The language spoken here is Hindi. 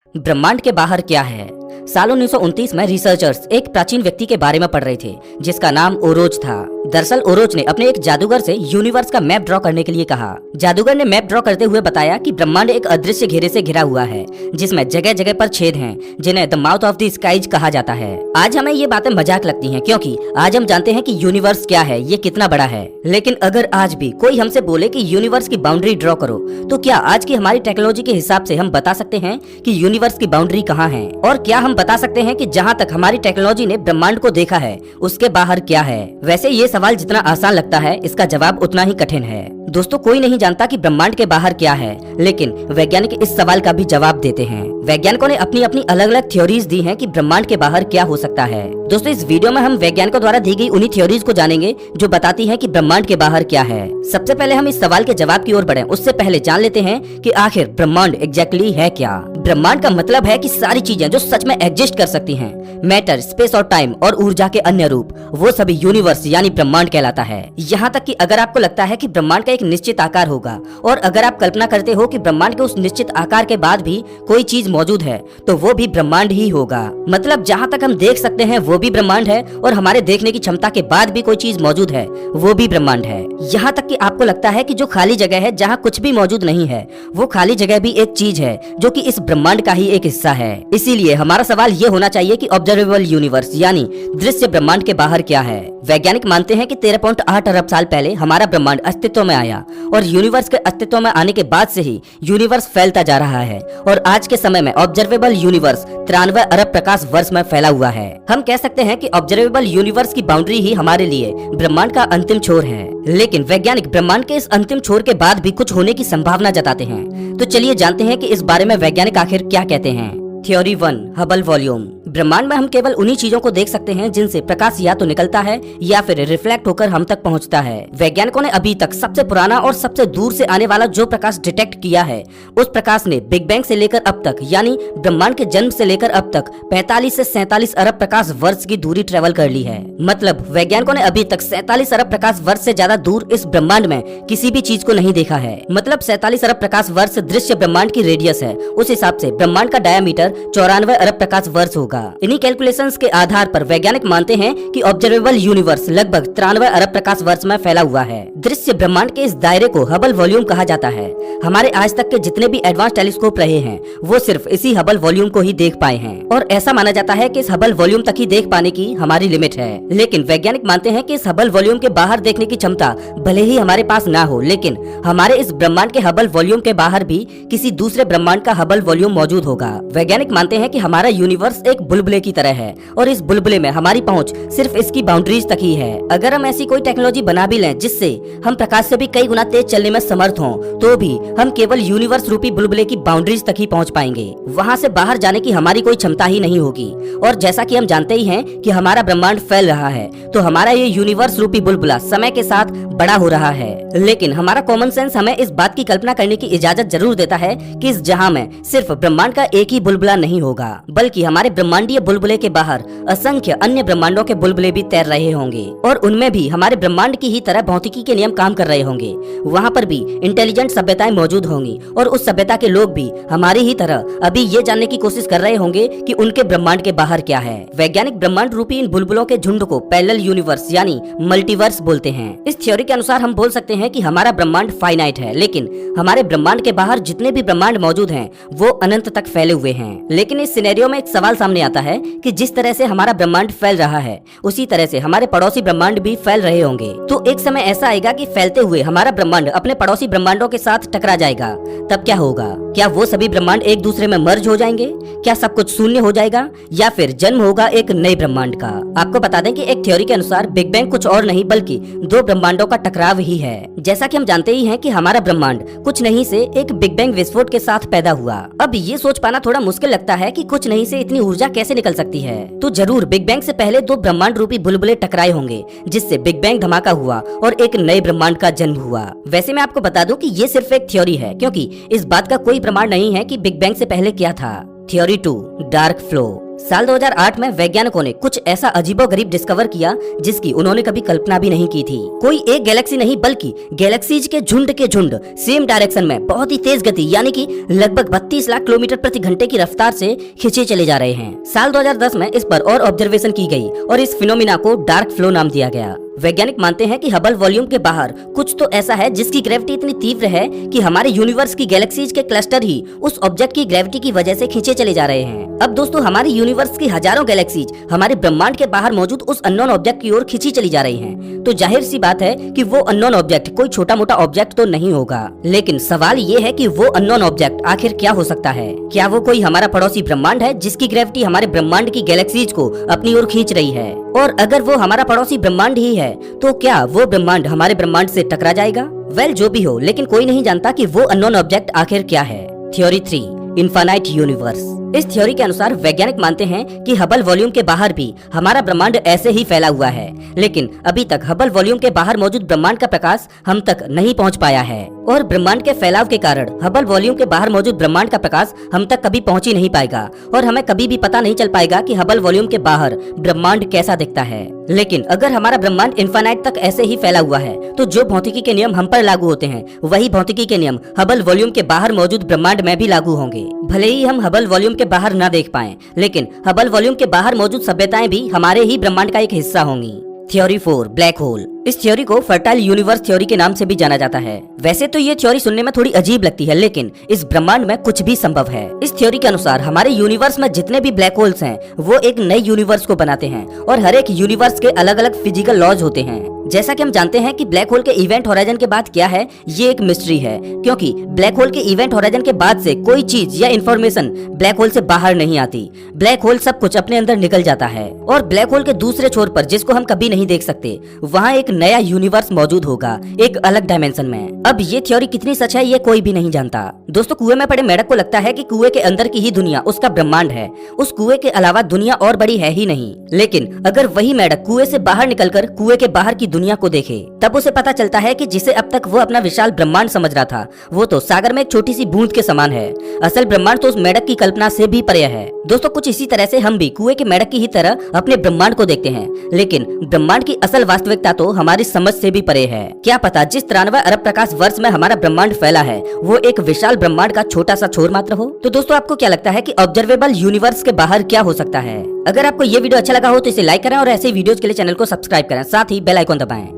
ब्रह्मांड के बाहर क्या है। साल 1929 में रिसर्चर्स एक प्राचीन व्यक्ति के बारे में पढ़ रहे थे जिसका नाम ओरोज था। दरअसल ओरोज ने अपने एक जादूगर से यूनिवर्स का मैप ड्रॉ करने के लिए कहा। जादूगर ने मैप ड्रॉ करते हुए बताया कि ब्रह्मांड एक अदृश्य घेरे से घिरा हुआ है जिसमें जगह जगह पर छेद हैं जिन्हें the mouth of the skies कहा जाता है। आज हमें ये बातें मजाक लगती हैं क्योंकि आज हम जानते हैं कि यूनिवर्स क्या है, ये कितना बड़ा है। लेकिन अगर आज भी कोई हमसे बोले कि यूनिवर्स की बाउंड्री ड्रॉ करो तो क्या आज की हमारी टेक्नोलॉजी के हिसाब से हम बता सकते हैं कि यूनिवर्स की बाउंड्री कहाँ है? और क्या हम बता सकते हैं कि जहाँ तक हमारी टेक्नोलॉजी ने ब्रह्मांड को देखा है उसके बाहर क्या है? वैसे ये सवाल जितना आसान लगता है इसका जवाब उतना ही कठिन है। दोस्तों, कोई नहीं जानता कि ब्रह्मांड के बाहर क्या है, लेकिन वैज्ञानिक इस सवाल का भी जवाब देते हैं। वैज्ञानिकों ने अपनी अपनी अलग अलग थ्योरीज दी हैं कि ब्रह्मांड के बाहर क्या हो सकता है। दोस्तों, इस वीडियो में हम वैज्ञानिकों द्वारा दी गई उन्हीं थ्योरीज को जानेंगे जो बताती हैं कि ब्रह्मांड के बाहर क्या है। सबसे पहले हम इस सवाल के जवाब की ओर बढ़ें उससे पहले जान लेते हैं कि आखिर ब्रह्मांड एग्जैक्टली है क्या। ब्रह्मांड का मतलब है कि सारी चीजें जो सच में एग्जिस्ट कर सकती हैं, मैटर, स्पेस और टाइम और ऊर्जा के अन्य रूप, वो सभी यूनिवर्स यानी ब्रह्मांड कहलाता है। यहाँ तक कि अगर आपको लगता है कि ब्रह्मांड का एक निश्चित आकार होगा और अगर आप कल्पना करते हो कि ब्रह्मांड के उस निश्चित आकार के बाद भी कोई चीज मौजूद है तो वो भी ब्रह्मांड ही होगा। मतलब जहाँ तक हम देख सकते हैं वो भी ब्रह्मांड है और हमारे देखने की क्षमता के बाद भी कोई चीज मौजूद है वो भी ब्रह्मांड है। यहाँ तक कि आपको लगता है कि जो खाली जगह है जहाँ कुछ भी मौजूद नहीं है वो खाली जगह भी एक चीज है जो कि इस ब्रह्मांड का ही एक हिस्सा है। इसीलिए हमारा सवाल ये होना चाहिए कि ऑब्जर्वेबल यूनिवर्स यानी दृश्य ब्रह्मांड के बाहर क्या है। वैज्ञानिक मानते हैं कि 13.8 अरब साल पहले हमारा ब्रह्मांड अस्तित्व में आया और यूनिवर्स के अस्तित्व में आने के बाद से ही यूनिवर्स फैलता जा रहा है और आज के समय में ऑब्जर्वेबल यूनिवर्स 93 अरब प्रकाश वर्ष में फैला हुआ है। हम कह सकते हैं कि ऑब्जर्वेबल यूनिवर्स की बाउंड्री ही हमारे लिए ब्रह्मांड का अंतिम छोर है। लेकिन वैज्ञानिक ब्रह्मांड के इस अंतिम छोर के बाद भी कुछ होने की संभावना जताते हैं। तो चलिए जानते हैं कि इस बारे में वैज्ञानिक आखिर क्या कहते हैं। Theory 1, Hubble volume. ब्रह्मांड में हम केवल उन्हीं चीजों को देख सकते हैं जिनसे प्रकाश या तो निकलता है या फिर रिफ्लेक्ट होकर हम तक पहुंचता है। वैज्ञानिकों ने अभी तक सबसे पुराना और सबसे दूर से आने वाला जो प्रकाश डिटेक्ट किया है उस प्रकाश ने बिग बैंग से लेकर अब तक यानी ब्रह्मांड के जन्म से लेकर अब तक 45 से 47 अरब प्रकाश वर्ष की दूरी ट्रेवल कर ली है। मतलब वैज्ञानिकों ने अभी तक 47 अरब प्रकाश वर्ष से ज्यादा दूर इस ब्रह्मांड में किसी भी चीज को नहीं देखा है। मतलब 47 अरब प्रकाश वर्ष दृश्य ब्रह्मांड की रेडियस है, उस हिसाब से ब्रह्मांड का डायमीटर 94 अरब प्रकाश वर्ष होगा। इन्हीं कैलकुलेशंस के आधार पर वैज्ञानिक मानते हैं कि ऑब्जर्वेबल यूनिवर्स लगभग 93 अरब प्रकाश वर्ष में फैला हुआ है। दृश्य ब्रह्मांड के इस दायरे को हबल वॉल्यूम कहा जाता है। हमारे आज तक के जितने भी एडवांस टेलीस्कोप रहे हैं वो सिर्फ इसी हबल वॉल्यूम को ही देख पाए हैं और ऐसा माना जाता है कि इस हबल वॉल्यूम तक ही देख पाने की हमारी लिमिट है। लेकिन वैज्ञानिक मानते हैं कि इस हबल वॉल्यूम के बाहर देखने की क्षमता भले ही हमारे पास ना हो, लेकिन हमारे इस ब्रह्मांड के हबल वॉल्यूम के बाहर भी किसी दूसरे ब्रह्मांड का हबल वॉल्यूम मौजूद होगा। वैज्ञानिक मानते हैं कि हमारा यूनिवर्स एक बुलबुले की तरह है और इस बुलबुले में हमारी पहुंच सिर्फ इसकी बाउंड्रीज तक ही है। अगर हम ऐसी कोई टेक्नोलॉजी बना भी लें जिससे हम प्रकाश से भी कई गुना तेज चलने में समर्थ हों, तो भी हम केवल यूनिवर्स रूपी बुलबुले की बाउंड्रीज तक ही पहुंच पाएंगे। वहां से बाहर जाने की हमारी कोई क्षमता ही नहीं होगी। और जैसा कि हम जानते ही हैं कि हमारा ब्रह्मांड फैल रहा है, तो हमारा ये यूनिवर्स रूपी बुलबुला समय के साथ बड़ा हो रहा है। लेकिन हमारा कॉमन सेंस हमें इस बात की कल्पना करने की इजाजत जरूर देता है कि इस जहां में सिर्फ ब्रह्मांड का एक ही बुलबुला नहीं होगा, बल्कि हमारे ब्रह्मांडीय बुलबुले के बाहर असंख्य अन्य ब्रह्मांडों के बुलबुले भी तैर रहे होंगे और उनमें भी हमारे ब्रह्मांड की ही तरह भौतिकी के नियम काम कर रहे होंगे। वहाँ पर भी इंटेलिजेंट सभ्यताएं मौजूद होंगी और उस सभ्यता के लोग भी हमारी ही तरह अभी ये जानने की कोशिश कर रहे होंगे कि उनके ब्रह्मांड के बाहर क्या है। वैज्ञानिक ब्रह्मांड रूपी इन बुलबुलों के झुंड को पैरेलल यूनिवर्स यानी मल्टीवर्स बोलते हैं। इस थ्योरी के अनुसार हम बोल सकते हैं कि हमारा ब्रह्मांड फाइनाइट है, लेकिन हमारे ब्रह्मांड के बाहर जितने भी ब्रह्मांड मौजूद हैं वो अनंत तक फैले हुए हैं। लेकिन इस सिनेरियो में एक सवाल सामने आता है कि जिस तरह से हमारा ब्रह्मांड फैल रहा है उसी तरह से हमारे पड़ोसी ब्रह्मांड भी फैल रहे होंगे। तो एक समय ऐसा आएगा कि फैलते हुए हमारा ब्रह्मांड अपने पड़ोसी ब्रह्मांडों के साथ टकरा जाएगा। तब क्या होगा? क्या वो सभी ब्रह्मांड एक दूसरे में मर्ज हो जाएंगे? क्या सब कुछ शून्य हो जाएगा या फिर जन्म होगा एक नए ब्रह्मांड का? आपको बता दें कि एक थ्योरी के अनुसार बिग बैंग कुछ और नहीं बल्कि दो ब्रह्मांडों का टकराव ही है। जैसा कि हम जानते ही हैं कि हमारा ब्रह्मांड कुछ नहीं से एक बिग बैंग विस्फोट के साथ पैदा हुआ। अब ये सोच पाना थोड़ा मुश्किल लगता है कि कुछ नहीं से इतनी ऊर्जा कैसे निकल सकती है। तो जरूर बिग बैंग से पहले दो ब्रह्मांड रूपी बुलबुले टकराए होंगे जिससे बिग बैंग धमाका हुआ और एक नए ब्रह्मांड का जन्म हुआ। वैसे मैं आपको बता दूं कि ये सिर्फ एक थ्योरी है क्योंकि इस बात का कोई प्रमाण नहीं है कि बिग बैंग से पहले क्या था। Theory 2, dark flow. साल 2008 में वैज्ञानिकों ने कुछ ऐसा अजीबोगरीब डिस्कवर किया जिसकी उन्होंने कभी कल्पना भी नहीं की थी। कोई एक गैलेक्सी नहीं बल्कि गैलेक्सीज के झुंड सेम डायरेक्शन में बहुत ही तेज गति यानी कि लगभग 32 लाख किलोमीटर प्रति घंटे की रफ्तार से खींचे चले जा रहे हैं। साल 2010 में इस पर और ऑब्जर्वेशन की गई और इस फिनोमिना को डार्क फ्लो नाम दिया गया। वैज्ञानिक मानते हैं कि हबल वॉल्यूम के बाहर कुछ तो ऐसा है जिसकी ग्रेविटी इतनी तीव्र है कि हमारे यूनिवर्स की गैलेक्सीज के क्लस्टर ही उस ऑब्जेक्ट की ग्रेविटी की वजह से खींचे चले जा रहे हैं। अब दोस्तों हमारे यूनिवर्स की हजारों गैलेक्सीज हमारे ब्रह्मांड के बाहर मौजूद उस अननोन ऑब्जेक्ट की ओर खींची चली जा रही हैं। तो जाहिर सी बात है कि वो अननोन ऑब्जेक्ट कोई छोटा मोटा ऑब्जेक्ट तो नहीं होगा। लेकिन सवाल ये है कि वो अननोन ऑब्जेक्ट आखिर क्या हो सकता है? क्या वो कोई हमारा पड़ोसी ब्रह्मांड है जिसकी ग्रेविटी हमारे ब्रह्मांड की गैलेक्सीज को अपनी ओर खींच रही है? और अगर वो हमारा पड़ोसी ब्रह्मांड ही है तो क्या वो ब्रह्मांड हमारे ब्रह्मांड से टकरा जाएगा? वेल जो भी हो, लेकिन कोई नहीं जानता कि वो अननोन ऑब्जेक्ट आखिर क्या है। Theory 3, infinite universe. इस थ्योरी के अनुसार वैज्ञानिक मानते हैं कि हबल वॉल्यूम के बाहर भी हमारा ब्रह्मांड ऐसे ही फैला हुआ है, लेकिन अभी तक हबल वॉल्यूम के बाहर मौजूद ब्रह्मांड का प्रकाश हम तक नहीं पहुंच पाया है और ब्रह्मांड के फैलाव के कारण हबल वॉल्यूम के बाहर मौजूद ब्रह्मांड का प्रकाश हम तक कभी पहुंच ही नहीं पाएगा और हमें कभी भी पता नहीं चल पाएगा कि हबल वॉल्यूम के बाहर ब्रह्मांड कैसा दिखता है। लेकिन अगर हमारा ब्रह्मांड इनफाइनाइट तक ऐसे ही फैला हुआ है तो जो भौतिकी के नियम हम पर लागू होते हैं वही भौतिकी के नियम हबल वॉल्यूम के बाहर मौजूद ब्रह्मांड में भी लागू होंगे। भले ही हम हबल वॉल्यूम के बाहर न देख पाएं, लेकिन हबल वॉल्यूम के बाहर मौजूद सभ्यताएं भी हमारे ही ब्रह्मांड का एक हिस्सा होंगी। Theory 4, black hole. इस थ्योरी को फर्टाइल यूनिवर्स थ्योरी के नाम से भी जाना जाता है। वैसे तो ये थ्योरी सुनने में थोड़ी अजीब लगती है, लेकिन इस ब्रह्मांड में कुछ भी संभव है। इस थ्योरी के अनुसार हमारे यूनिवर्स में जितने भी ब्लैक होल्स हैं वो एक नए यूनिवर्स को बनाते हैं और हर एक यूनिवर्स के अलग अलग फिजिकल लॉज होते हैं। जैसा कि हम जानते हैं कि ब्लैक होल के इवेंट होराइजन के बाद क्या है, ये एक मिस्ट्री है, क्योंकि ब्लैक होल के इवेंट होराइजन के बाद से कोई चीज या इंफॉर्मेशन ब्लैक होल से बाहर नहीं आती। ब्लैक होल सब कुछ अपने अंदर निकल जाता है और ब्लैक होल के दूसरे छोर पर, जिसको हम कभी नहीं देख सकते, वहाँ एक नया यूनिवर्स मौजूद होगा, एक अलग डायमेंशन में। अब ये थ्योरी कितनी सच है ये कोई भी नहीं जानता। दोस्तों कुएं में पड़े मेढक को लगता है कि कुएं के अंदर की ही दुनिया उसका ब्रह्मांड है, उस कुएं के अलावा दुनिया और बड़ी है ही नहीं। लेकिन अगर वही मेढक कुएं से बाहर निकलकर कुएं के बाहर की दुनिया को देखे तब उसे पता चलता है कि जिसे अब तक वो अपना विशाल ब्रह्मांड समझ रहा था वो तो सागर में एक छोटी सी बूंद के समान है। असल ब्रह्मांड तो उस मेढक की कल्पना से भी परे है। दोस्तों कुछ इसी तरह से हम भी कुएं के मेढक की ही तरह अपने ब्रह्मांड को देखते हैं, लेकिन ब्रह्मांड की असल वास्तविकता तो हमारी समझ से भी परे है। क्या पता जिस 93 अरब प्रकाश वर्ष में हमारा ब्रह्मांड फैला है वो एक विशाल ब्रह्मांड का छोटा सा छोर मात्र हो। तो दोस्तों आपको क्या लगता है कि ऑब्जर्वेबल यूनिवर्स के बाहर क्या हो सकता है? अगर आपको ये वीडियो अच्छा लगा हो तो इसे लाइक करें और ऐसे वीडियोज के लिए चैनल को सब्सक्राइब करें, साथ ही बेल आइकन दबाएं।